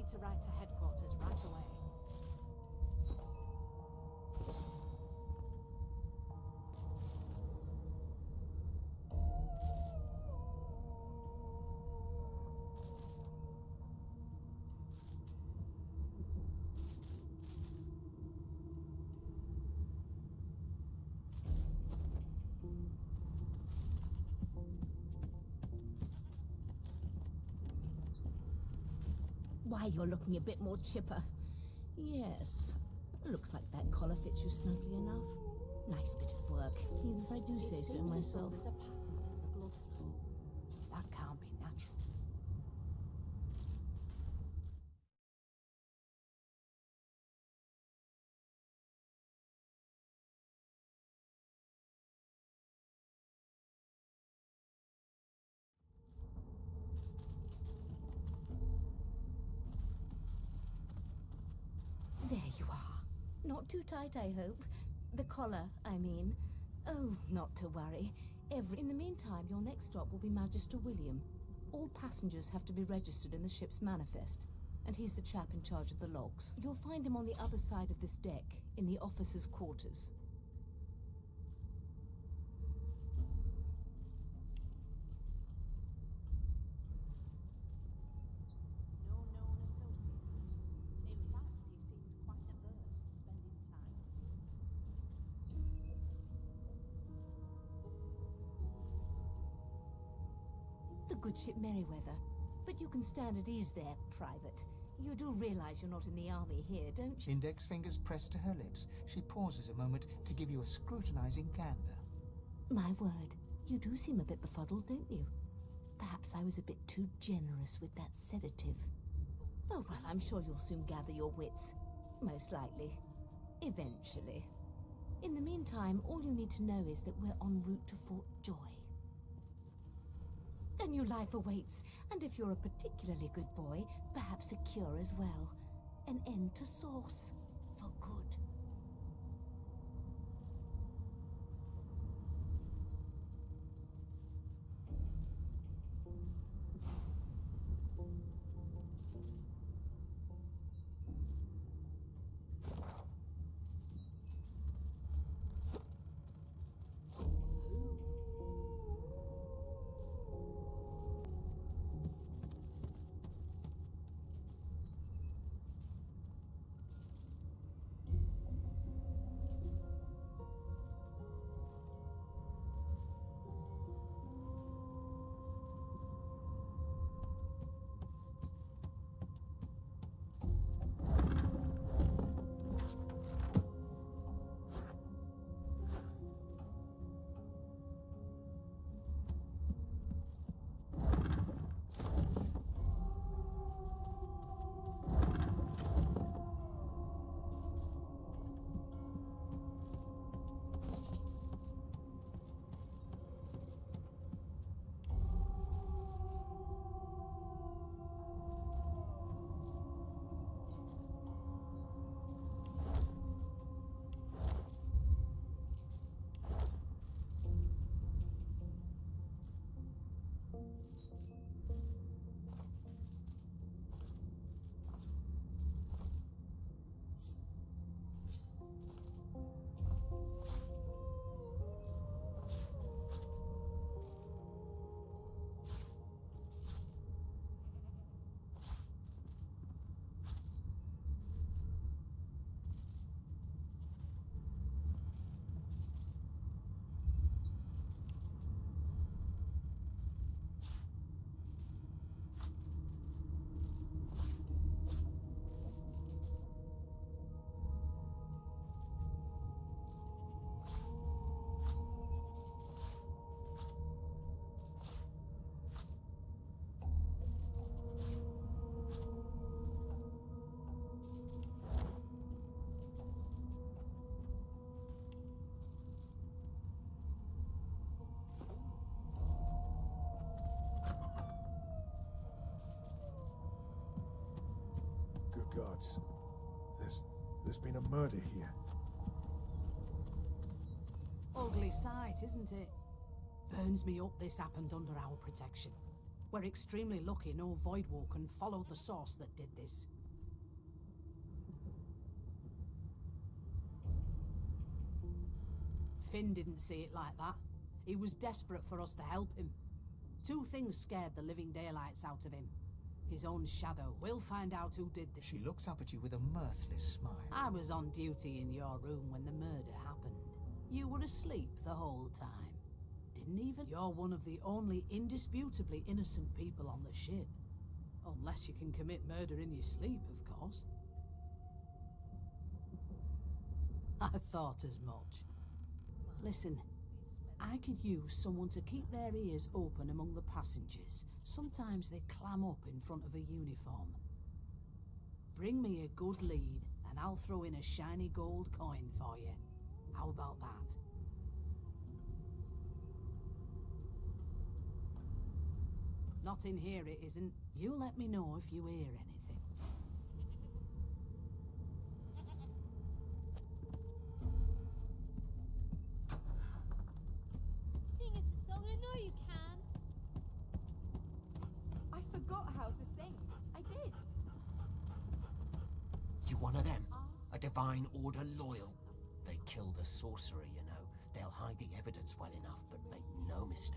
need to write to headquarters right away. Why, you're looking a bit more chipper. Yes. Looks like that collar fits you snugly enough. Nice bit of work, even if I do say so myself. There's a pattern in the blood flow. That can't be natural. There you are. Not too tight, I hope. The collar, I mean. Oh, not to worry. In the meantime, your next stop will be Magister William. All passengers have to be registered in the ship's manifest, and he's the chap in charge of the logs. You'll find him on the other side of this deck, in the officers' quarters. No known associates. In fact, he seemed quite averse to spending time with The good ship Merryweather. But you can stand at ease there, Private. You do realize you're not in the army here, don't you? Index fingers pressed to her lips, she pauses a moment to give you a scrutinizing gander. My word, you do seem a bit befuddled, don't you? Perhaps I was a bit too generous with that sedative. Oh, well, I'm sure you'll soon gather your wits. Most likely. Eventually. In the meantime, all you need to know is that we're en route to Fort Joy. A new life awaits, and if you're a particularly good boy, perhaps a cure as well. An end to Source. For good. Gods. There's been a murder here. Ugly sight, isn't it? Burns me up this happened under our protection. We're extremely lucky no Voidwalker followed the source that did this. Finn didn't see it like that. He was desperate for us to help him. Two things scared the living daylights out of him. His own shadow. We'll find out who did this. She looks up at you with a mirthless smile. I was on duty in your room when the murder happened. You were asleep the whole time. Didn't even... You're one of the only indisputably innocent people on the ship. Unless you can commit murder in your sleep, of course. I thought as much. Listen, I could use someone to keep their ears open among the passengers. Sometimes they clam up in front of a uniform. Bring me a good lead, and I'll throw in a shiny gold coin for you. How about that? Not in here, it isn't. You let me know if you hear anything. Sing us a song, I know you can. I forgot how to sing. I did. You one of them? A Divine Order loyal? They killed a sorcerer, you know. They'll hide the evidence well enough, but make no mistake.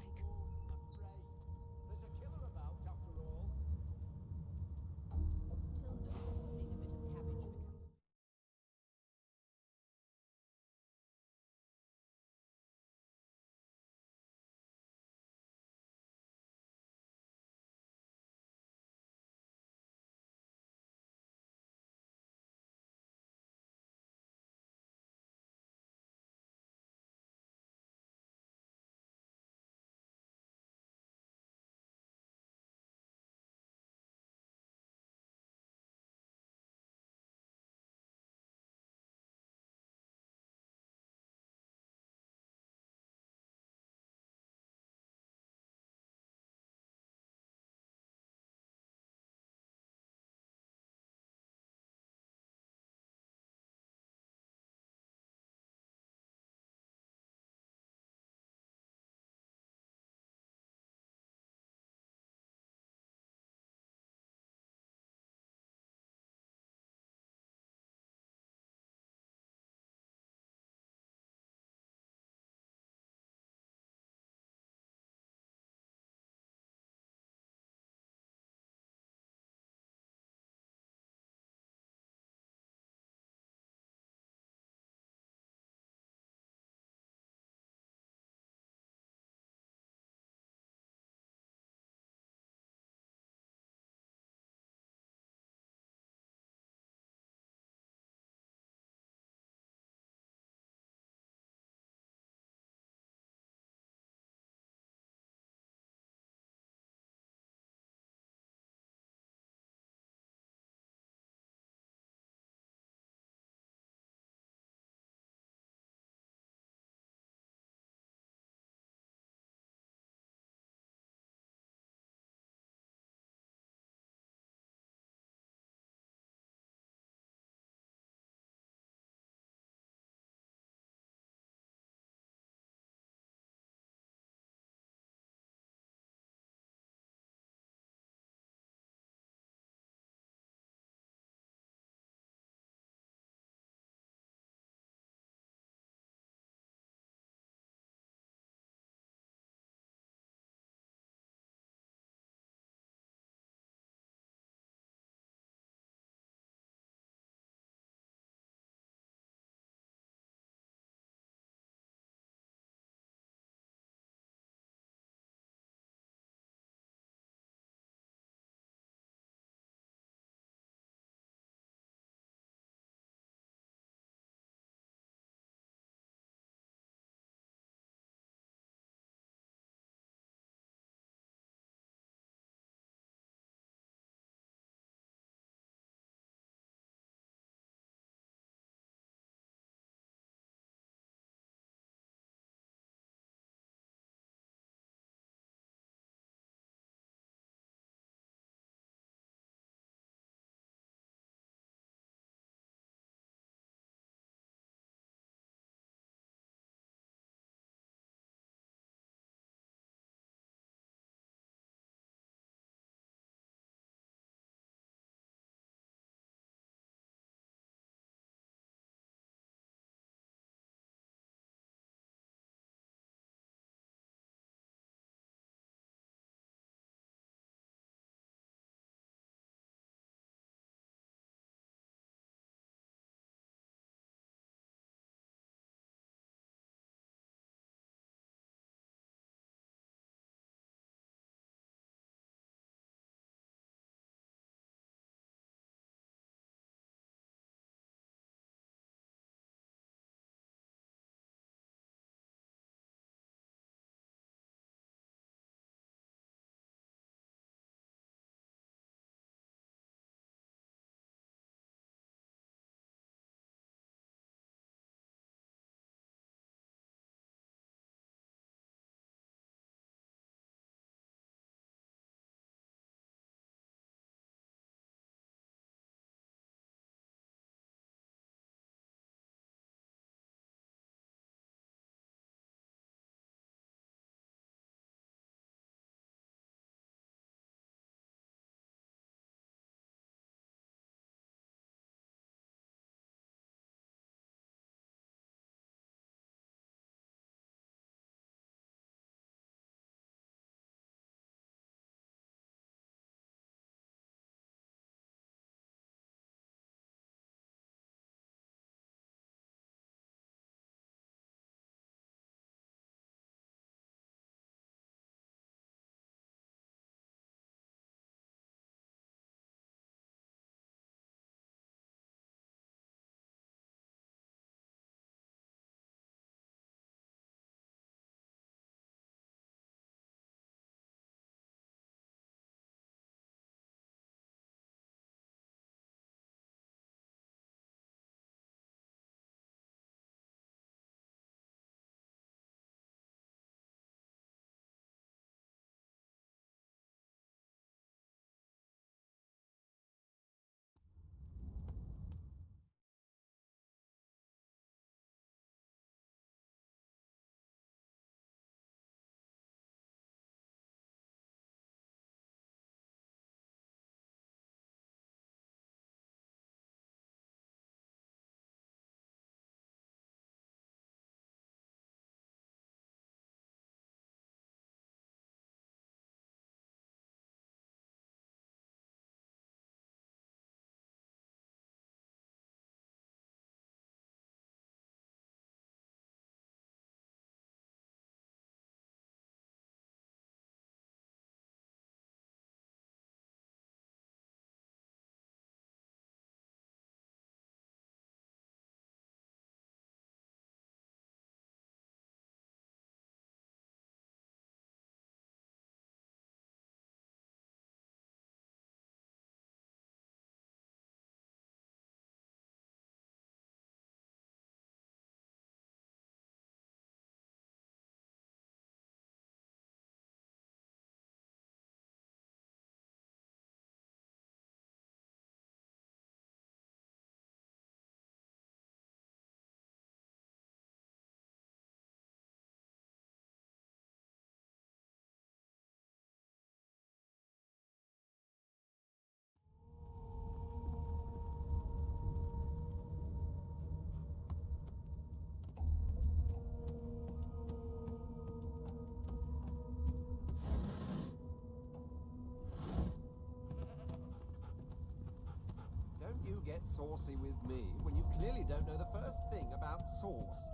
get saucy with me when you clearly don't know the first thing about sauce?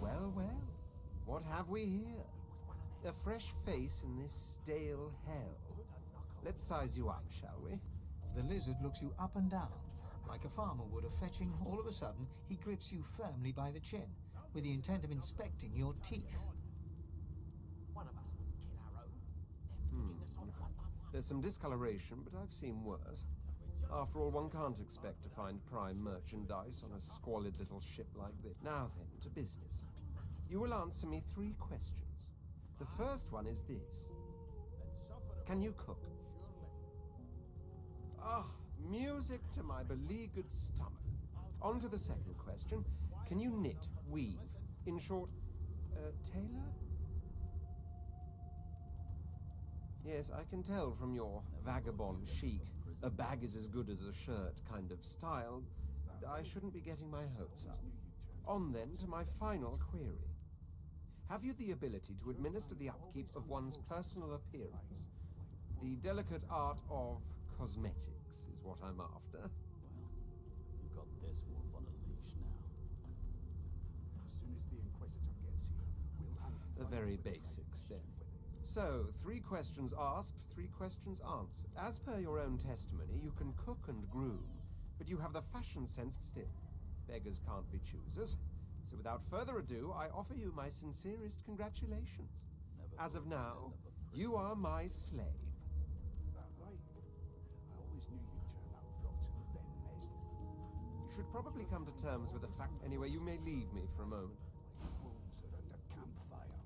Well, well, what have we here? A fresh face in this stale hell. Let's size you up, shall we? The lizard looks you up and down, like a farmer would of fetching. All of a sudden, he grips you firmly by the chin, with the intent of inspecting your teeth. There's some discoloration, but I've seen worse. After all, one can't expect to find prime merchandise on a squalid little ship like this. Now then, to business. You will answer me 3 questions. The first one is this. Can you cook? Ah, music to my beleaguered stomach. On to the second question. Can you knit, weave? In short, tailor? Yes, I can tell from your vagabond chic, a bag is as good as a shirt kind of style. I shouldn't be getting my hopes up. On then to my final query. Have you the ability to administer the upkeep of one's personal appearance? The delicate art of cosmetics is what I'm after. Well, you've got this wolf on a leash now. As soon as the Inquisitor gets here, we'll hand The very basics, then. So, 3 questions asked, 3 questions answered. As per your own testimony, you can cook and groom, but you have the fashion sense still. Beggars can't be choosers. So without further ado, I offer you my sincerest congratulations. As of now, you are my slave. that right. I always knew you'd turn out rotten, Ben Mest. You should probably come to terms with the fact. Anyway, you may leave me for a moment. Like wolves around a campfire.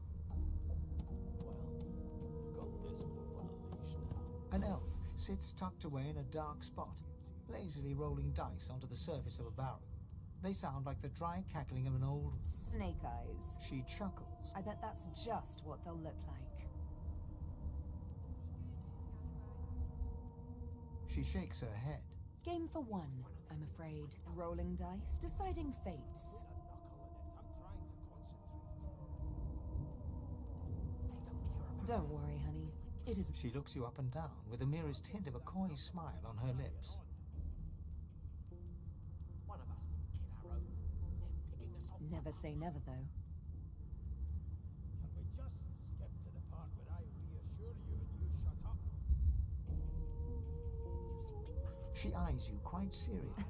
Well, you've got this wolf on a leash now. An elf sits tucked away in a dark spot, lazily rolling dice onto the surface of a barrel. They sound like the dry cackling of an old... Snake eyes. She chuckles. I bet that's just what they'll look like. She shakes her head. Game for 1, I'm afraid. Rolling dice, deciding fates. Don't worry, honey. It is... She looks you up and down with the merest hint of a coy smile on her lips. Never say never, though. Can we just skip to the part where I reassure you and you shut up? She eyes you quite seriously.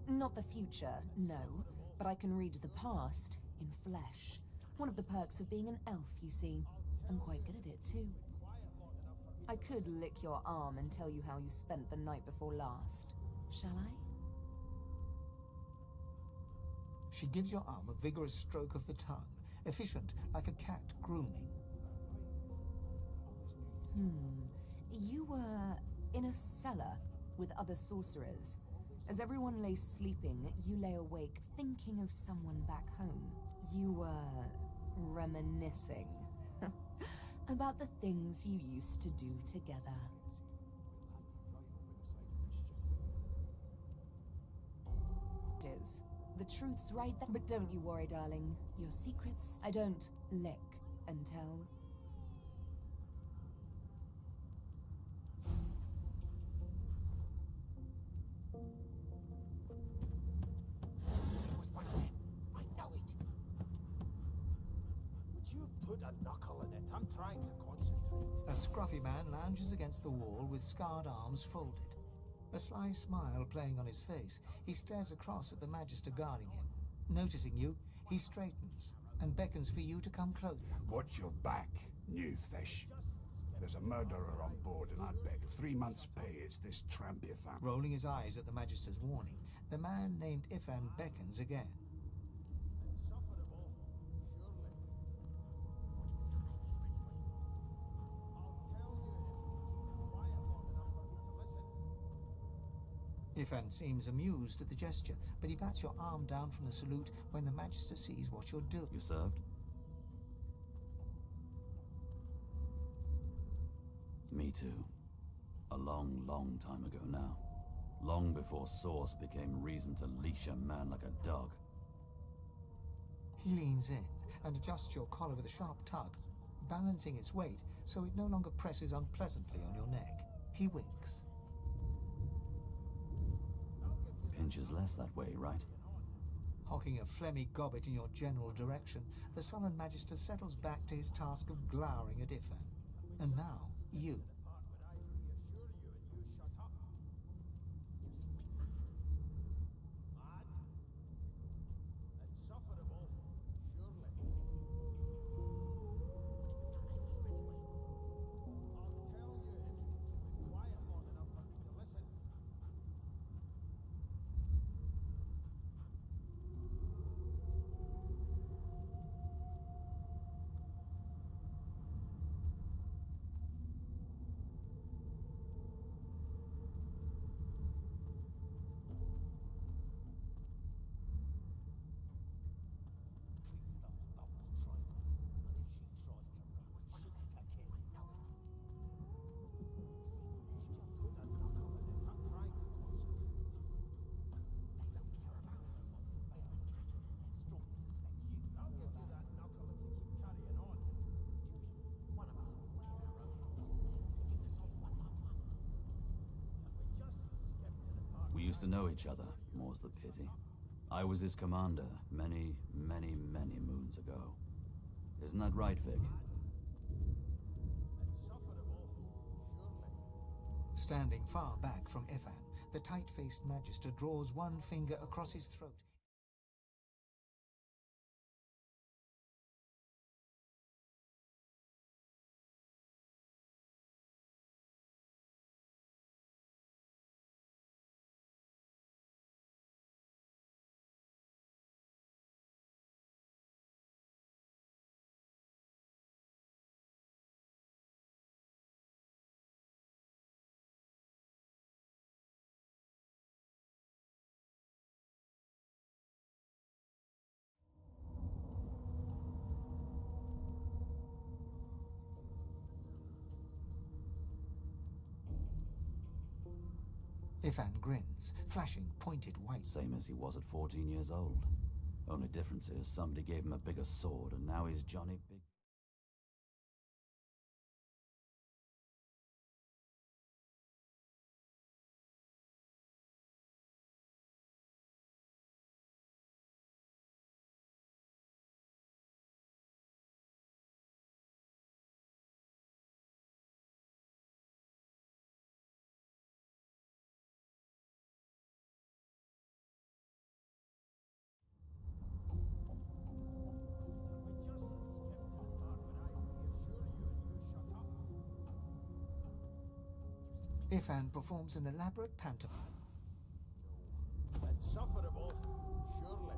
Not the future, no. But I can read the past in flesh. One of the perks of being an elf, you see. I'm quite good at it, too. I could lick your arm and tell you how you spent the night before last. Shall I? She gives your arm a vigorous stroke of the tongue, efficient like a cat grooming. You were in a cellar with other sorcerers. As everyone lay sleeping, you lay awake thinking of someone back home. You were reminiscing about the things you used to do together. It is. The truth's right there. But don't you worry, darling. Your secrets, I don't lick and tell. It was one of them. I know it. Would you put a knuckle in it? I'm trying to concentrate. A scruffy man lounges against the wall with scarred arms folded. A sly smile playing on his face, he stares across at the Magister guarding him. Noticing you, he straightens and beckons for you to come closer. Watch your back, new fish. There's a murderer on board, and I'd bet 3 months' pay it's this trampy family. Rolling his eyes at the Magister's warning, the man named Ifan beckons again. Insufferable, surely. I'll tell you if you keep quiet long enough for me to listen. Ifan seems amused at the gesture, but he bats your arm down from the salute when the Magister sees what you're doing. You served? Me too. A long, long time ago now. Long before Source became reason to leash a man like a dog. He leans in and adjusts your collar with a sharp tug, balancing its weight so it no longer presses unpleasantly on your neck. He winks. inches less that way, right? Hocking a phlegmy gobbet in your general direction, the sullen Magister settles back to his task of glowering at Ifan. And now, you. Insufferable, surely. I'll tell you if you can keep it quiet long enough for me to listen. We used to know each other, more's the pity. I was his commander many, many, many moons ago. Isn't that right, Vic? Standing far back from Ifan, the tight-faced Magister draws one finger across his throat. Ifan grins, flashing pointed white. Same as he was at 14 years old. Only difference is somebody gave him a bigger sword and now he's Johnny Big... Ifan performs an elaborate pantomime. Insufferable, surely.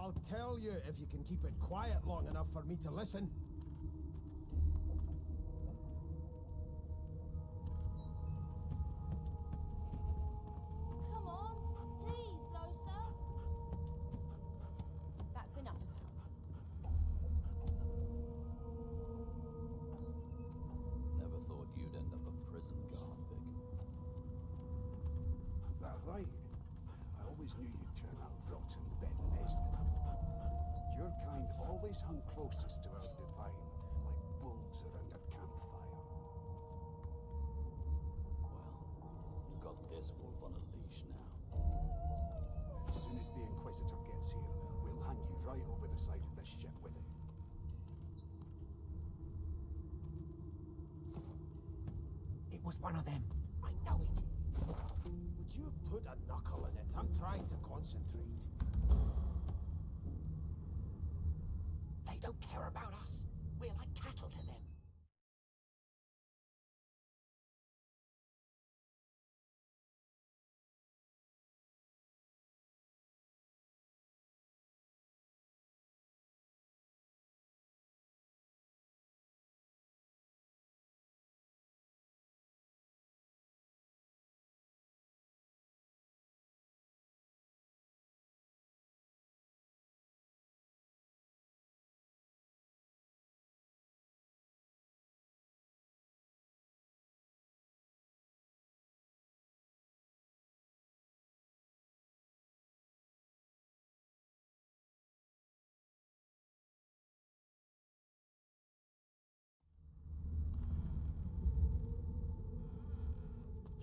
I'll tell you if you can keep it quiet long enough for me to listen. Come on, please, Losa. That's enough now. Never thought you'd end up a prison guard, Vic. That right? I always knew you'd turn out rotten, bed-messed. Your kind always hung closest to our divine, like wolves around a campfire. Well, you've got this wolf on a leash now. As soon as the Inquisitor gets here, we'll hang you right over the side of this ship with it. It was one of them. I know it. Would you put a knuckle in it? I'm trying to concentrate. They don't care about us. We're like cattle to them.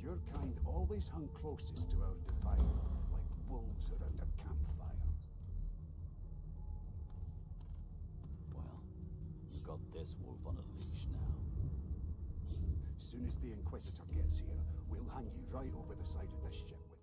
Your kind always hung closest to our divine, like wolves around a campfire. Well, you've got this wolf on a leash now. As soon as the Inquisitor gets here, we'll hang you right over the side of this ship with it.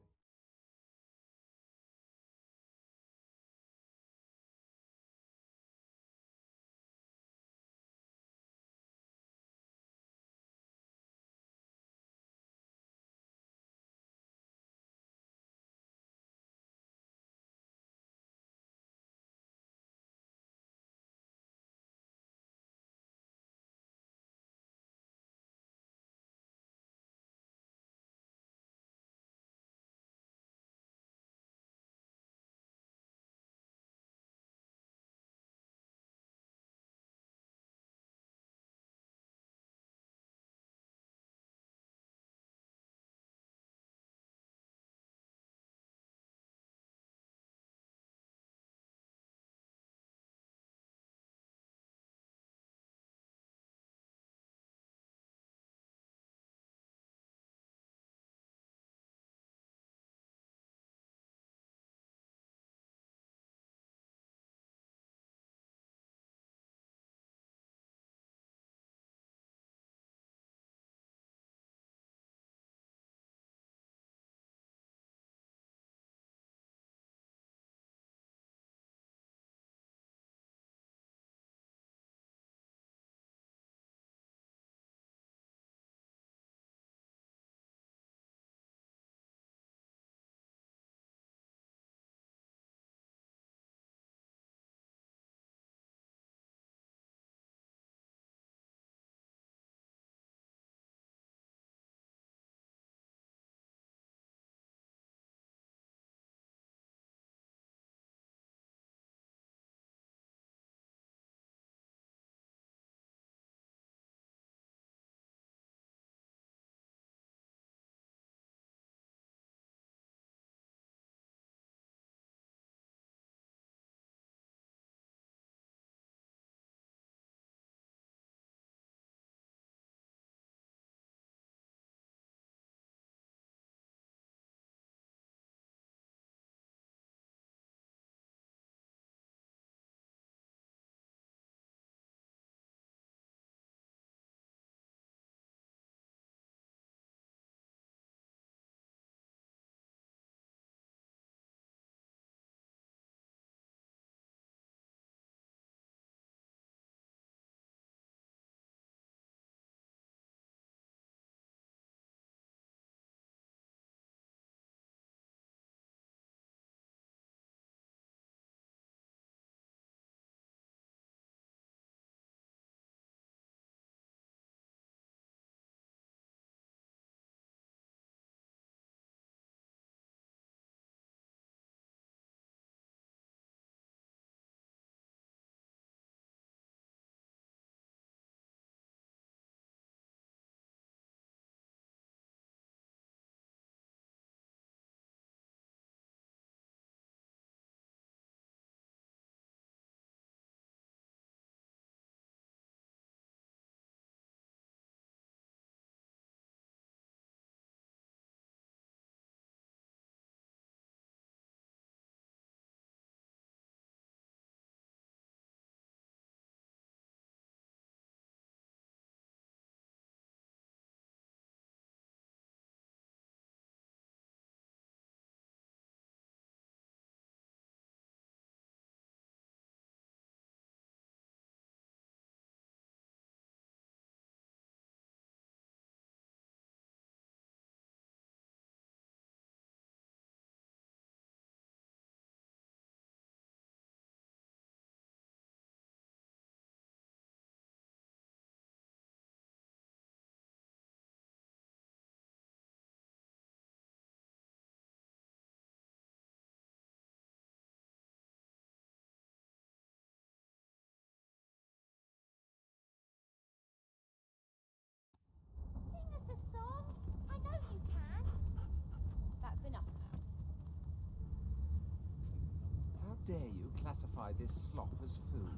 classify this slop as food.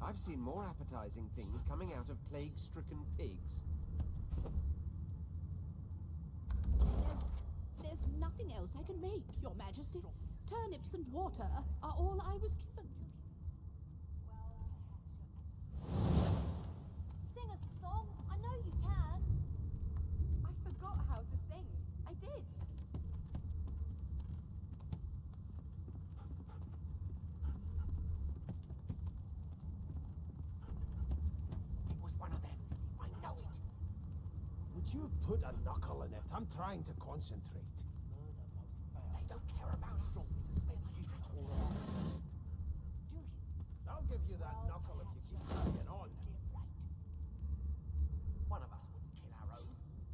I've seen more appetizing things coming out of plague-stricken pigs. There's nothing else I can make, Your Majesty. Turnips and water are all I was given. Sing us a song. I know you can. I forgot how to sing. I did. It was one of them. I know it. Would you put a knuckle in it? I'm trying to concentrate. They don't care about us. I'll give you that knuckle if you keep carrying on. One of us wouldn't kill our own.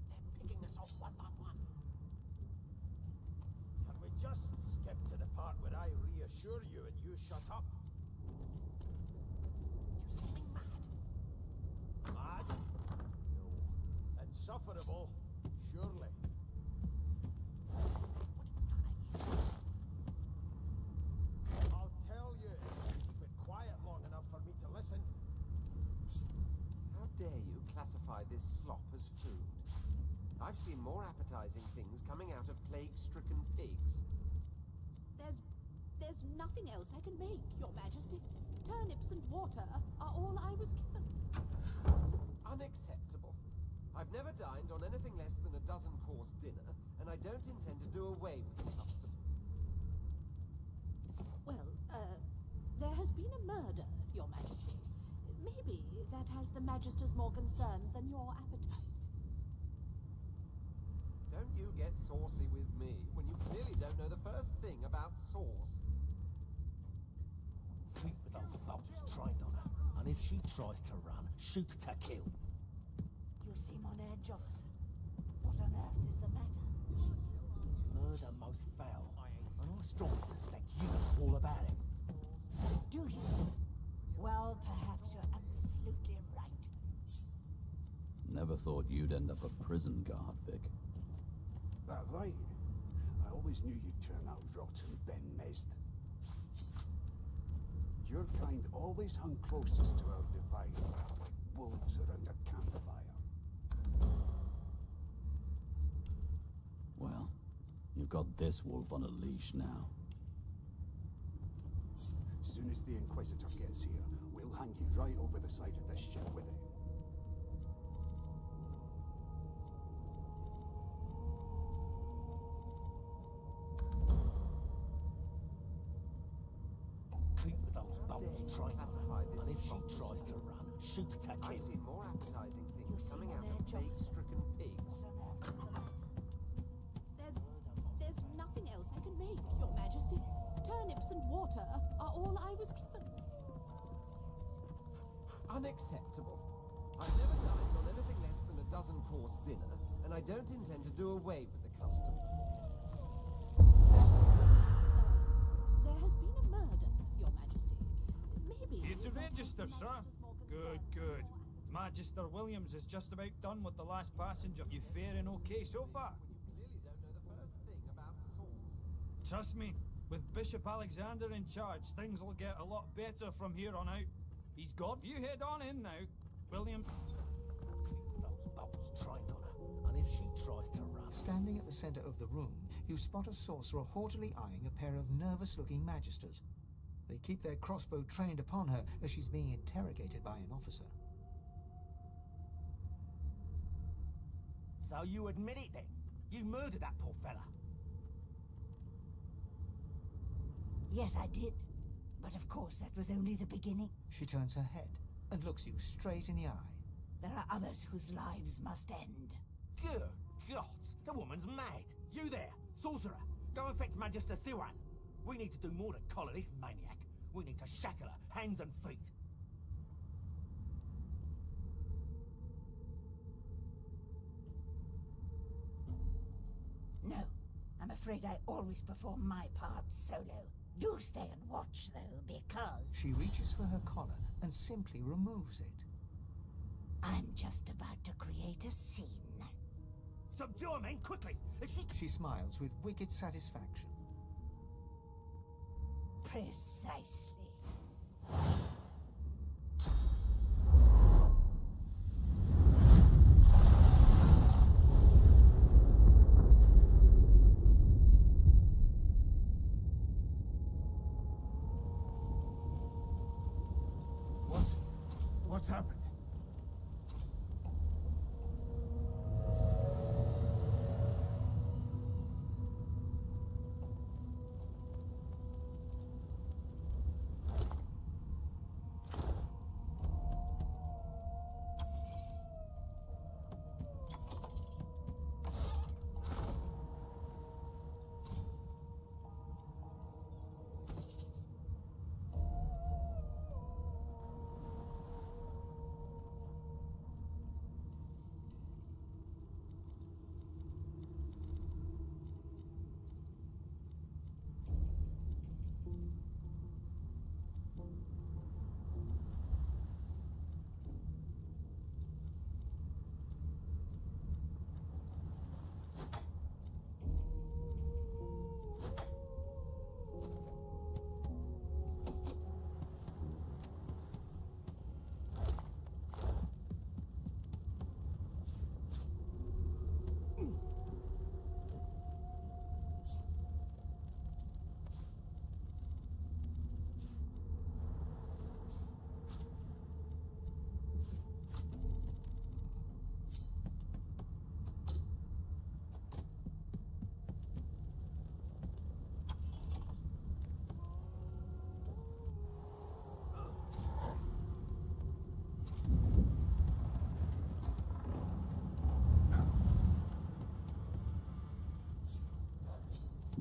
They're picking us off one by one. Can we just skip to the part where I reassure you and you shut up? You think me mad? Mad? No. Insufferable? Surely. What have you done, Iggy? I'll tell you if you keep it quiet long enough for me to listen. How dare you classify this slop as food? I've seen more appetizing things coming out of plague-stricken pigs. There's nothing else I can make, Your Majesty. Turnips and water are all I was given. Unacceptable. I've never dined on anything less than a dozen-course dinner, and I don't intend to do away with the custom. Well, there has been a murder, Your Majesty. Maybe that has the Magisters more concerned than your appetite. Don't you get saucy with me when you clearly don't know the first thing about sauce. Keep those bolts trained on her, and if she tries to run, shoot to kill. You seem on edge, officer. What on earth is the matter? Murder most foul, and I strongly suspect you know all about it. Do you? Well, perhaps you're absolutely right. Never thought you'd end up a prison guard, Vic. That right. I always knew you'd turn out rotten, Ben Mezd. Your kind always hung closest to our divine, like wolves around a campfire. Well, you've got this wolf on a leash now. Soon as the Inquisitor gets here, we'll hang you right over the side of this ship with it. Keep those bolts trained on her, and if she tries to run, shoot to I've kill. seen more appetizing You things seem coming on out of edge, officer. plague-stricken pigs. What on earth is the matter? There's nothing else I can make, Your Majesty. Turnips and water are all I was given. Unacceptable. I've never dined on anything less than a dozen-course dinner, and I don't intend to do away with the custom. There has been a murder, Your Majesty. Maybe... It's a register, sir. Good, good. Magister Williams is just about done with the last passenger. You faring okay so far? When you clearly don't know the first thing about sauce. Trust me, with Bishop Alexander in charge, things will get a lot better from here on out. He's gone. You head on in now, William. Keep those bolts trained on her, and if she tries to run... Standing at the center of the room, you spot a sorcerer haughtily eyeing a pair of nervous-looking magisters. They keep their crossbow trained upon her as she's being interrogated by an officer. So you admit it then? You murdered that poor fella? Yes, I did. But of course, that was only the beginning. She turns her head and looks you straight in the eye. There are others whose lives must end. Good God, the woman's mad. You there, sorcerer, go and fetch Magister Siwan. We need to do more than collar this maniac. We need to shackle her, hands and feet. No, I'm afraid I always perform my part solo. Do stay and watch, though, because... She reaches for her collar and simply removes it. I'm just about to create a scene. Subdue her, men, quickly! If She smiles with wicked satisfaction. Precisely. What's happened?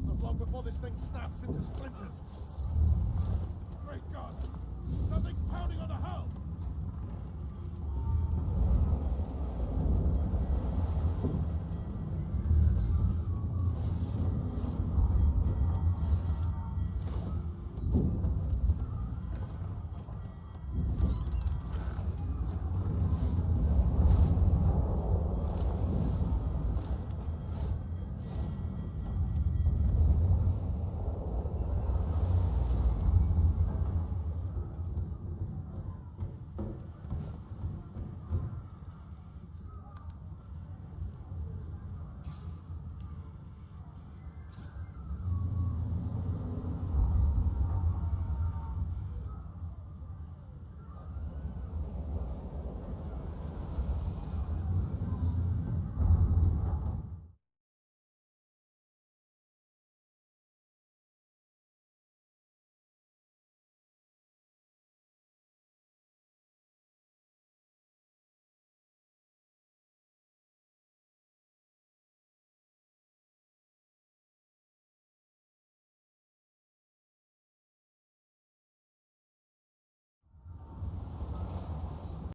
Not long before this thing snaps into splinters. Great gods! Something's pounding on the house!